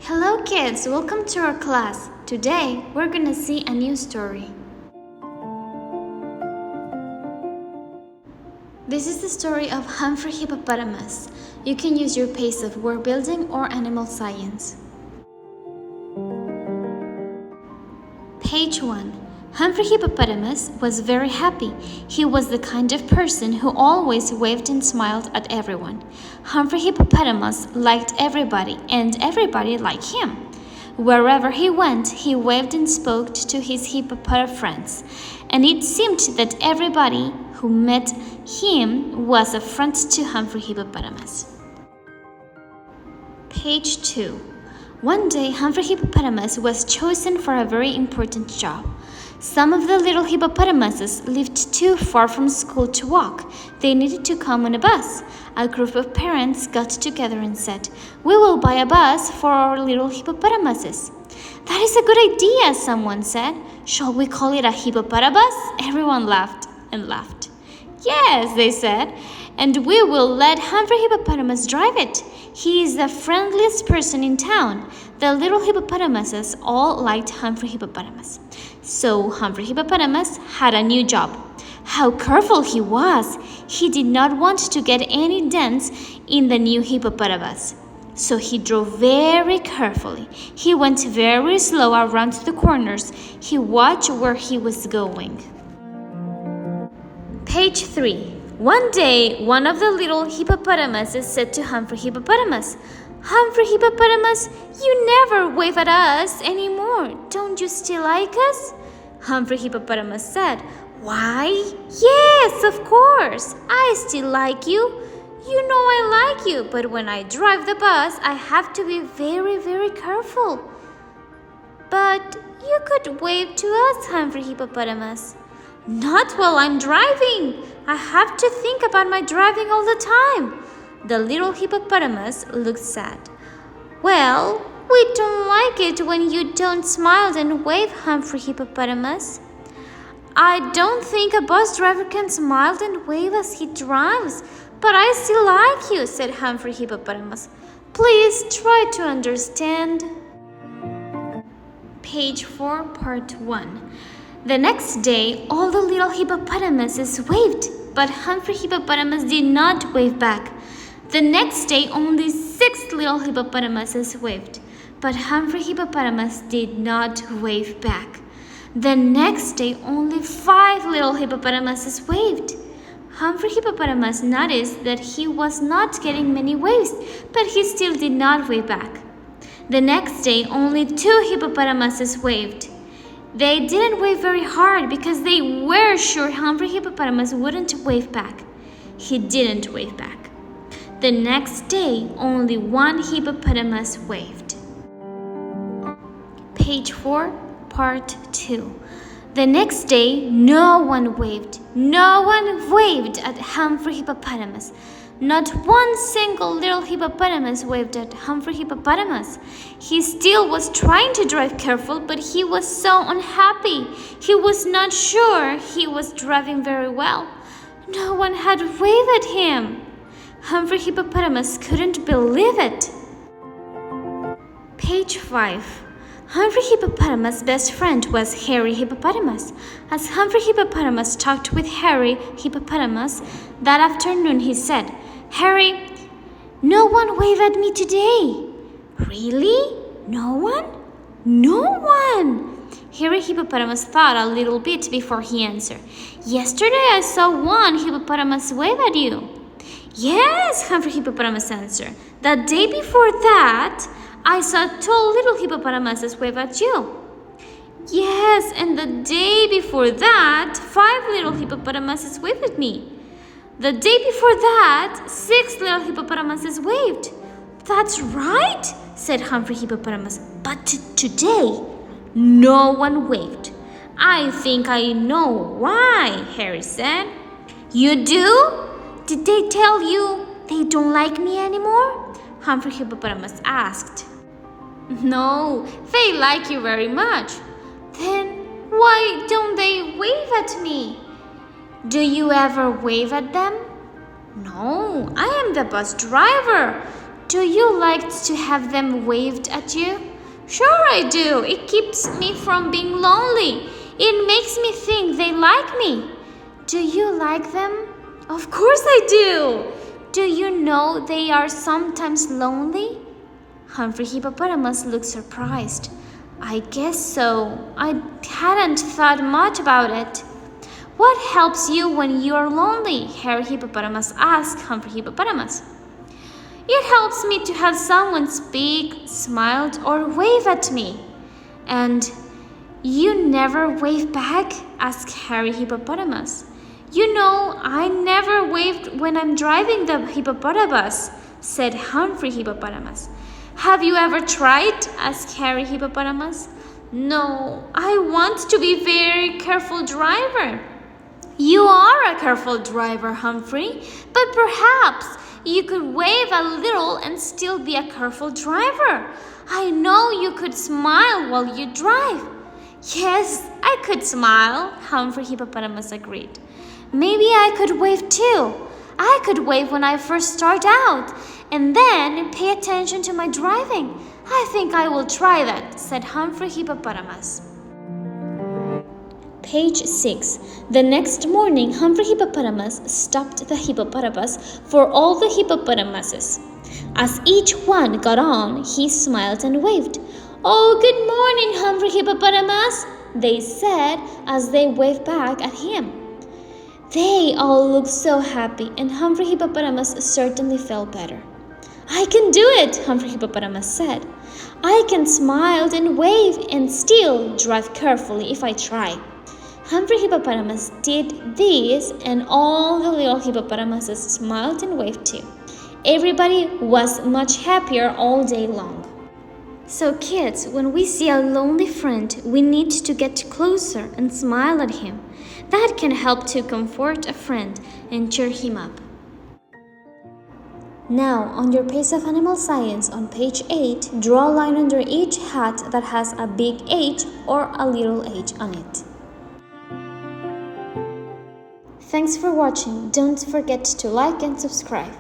Hello kids, welcome to our class. Today we're gonna see a new story. This is the story of Humphrey Hippopotamus. You can use your pace of word building or animal science. Page 1. Humphrey Hippopotamus was very happy. He was the kind of person who always waved and smiled at everyone. Humphrey Hippopotamus liked everybody, and everybody liked him. Wherever he went, he waved and spoke to his hippopotamus friends, and it seemed that everybody who met him was a friend to Humphrey Hippopotamus. Page 2. One day, Humphrey Hippopotamus was chosen for a very important job. Some of the little hippopotamuses lived too far from school to walk. They needed to come on a bus. A group of parents got together and said, "We will buy a bus for our little hippopotamuses." "That is a good idea," someone said. "Shall we call it a hippopotamus?" Everyone laughed and laughed. "Yes," they said, "and we will let Humphrey Hippopotamus drive it. He is the friendliest person in town." The little hippopotamuses all liked Humphrey Hippopotamus. So Humphrey Hippopotamus had a new job. How careful he was! He did not want to get any dents in the new hippopotamus. So he drove very carefully. He went very slow around the corners. He watched where he was going. Page 3. One day, one of the little hippopotamuses said to Humphrey Hippopotamus, "Humphrey Hippopotamus, you never wave at us anymore. Don't you still like us?" Humphrey Hippopotamus said, "Why, yes, of course. I still like you. You know I like you, but when I drive the bus, I have to be very, very careful." "But you could wave to us, Humphrey Hippopotamus." "Not while I'm driving. I have to think about my driving all the time." The little hippopotamus looked sad. "Well, we don't like it when you don't smile and wave, Humphrey Hippopotamus." "I don't think a bus driver can smile and wave as he drives, but I still like you," said Humphrey Hippopotamus. "Please try to understand." Page 4, Part 1. The next day, all the little hippopotamuses waved, but Humphrey Hippopotamus did not wave back. The next day, only 6 little hippopotamuses waved, but Humphrey Hippopotamus did not wave back. The next day, only 5 little hippopotamuses waved. Humphrey Hippopotamus noticed that he was not getting many waves, but he still did not wave back. The next day, only 2 hippopotamuses waved. They didn't wave very hard because they were sure Humphrey Hippopotamus wouldn't wave back. He didn't wave back. The next day, only 1 hippopotamus waved. Page 4, Part 2. The next day, no one waved. No one waved at Humphrey Hippopotamus. Not one single little hippopotamus waved at Humphrey Hippopotamus. He still was trying to drive careful, but he was so unhappy. He was not sure he was driving very well. No one had waved at him. Humphrey Hippopotamus couldn't believe it. Page 5. Humphrey Hippopotamus' best friend was Harry Hippopotamus. As Humphrey Hippopotamus talked with Harry Hippopotamus that afternoon, he said, "Harry, no one waved at me today." "Really? No one?" "No one." Harry Hippopotamus thought a little bit before he answered. "Yesterday I saw one hippopotamus wave at you." "Yes," Humphrey Hippopotamus answered. "The day before that, I saw 2 little hippopotamuses wave at you." "Yes, and the day before that, 5 little hippopotamuses waved at me." "The day before that, 6 little hippopotamuses waved." "That's right," said Humphrey Hippopotamus. "But today, no one waved." "I think I know why," Harry said. "You do? Did they tell you they don't like me anymore?" Humphrey Hippopotamus asked. "No, they like you very much." "Then why don't they wave at me?" "Do you ever wave at them?" "No, I am the bus driver. Do you like to have them waved at you? Sure I do. It keeps me from being lonely. It makes me think they like me. Do you like them? Of course I do. Do you know they are sometimes lonely? Humphrey Hippopotamus looked surprised. I guess so. I hadn't thought much about it. What helps you when you are lonely? Hairy Hippopotamus asked Humphrey Hippopotamus. It helps me to have someone speak, smile, or wave at me. And you never wave back? Asked Hairy Hippopotamus. You know, I never waved when I'm driving the hippopotamus, said Humphrey Hippopotamus. Have you ever tried? Asked Hairy Hippopotamus. No, I want to be a very careful driver. You are a careful driver, Humphrey, but perhaps you could wave a little and still be a careful driver. I know you could smile while you drive. Yes, I could smile, Humphrey Hippopotamus agreed. Maybe I could wave too. I could wave when I first start out and then pay attention to my driving. I think I will try that, said Humphrey Hippopotamus. Page 6. The next morning, Humphrey Hippopotamus stopped the hippopotamus for all the hippopotamuses. As each one got on, he smiled and waved. Oh, good morning, Humphrey Hippopotamus, they said as they waved back at him. They all looked so happy, and Humphrey Hippopotamus certainly felt better. I can do it, Humphrey Hippopotamus said. I can smile and wave and still drive carefully if I try. Humphrey Hippopotamus did this, and all the little hippopotamuses smiled and waved too. Everybody was much happier all day long. So kids, when we see a lonely friend, we need to get closer and smile at him. That can help to comfort a friend and cheer him up. Now, on your page of animal science on page 8, draw a line under each hat that has a big H or a little h on it. Thanks for watching. Don't forget to like and subscribe.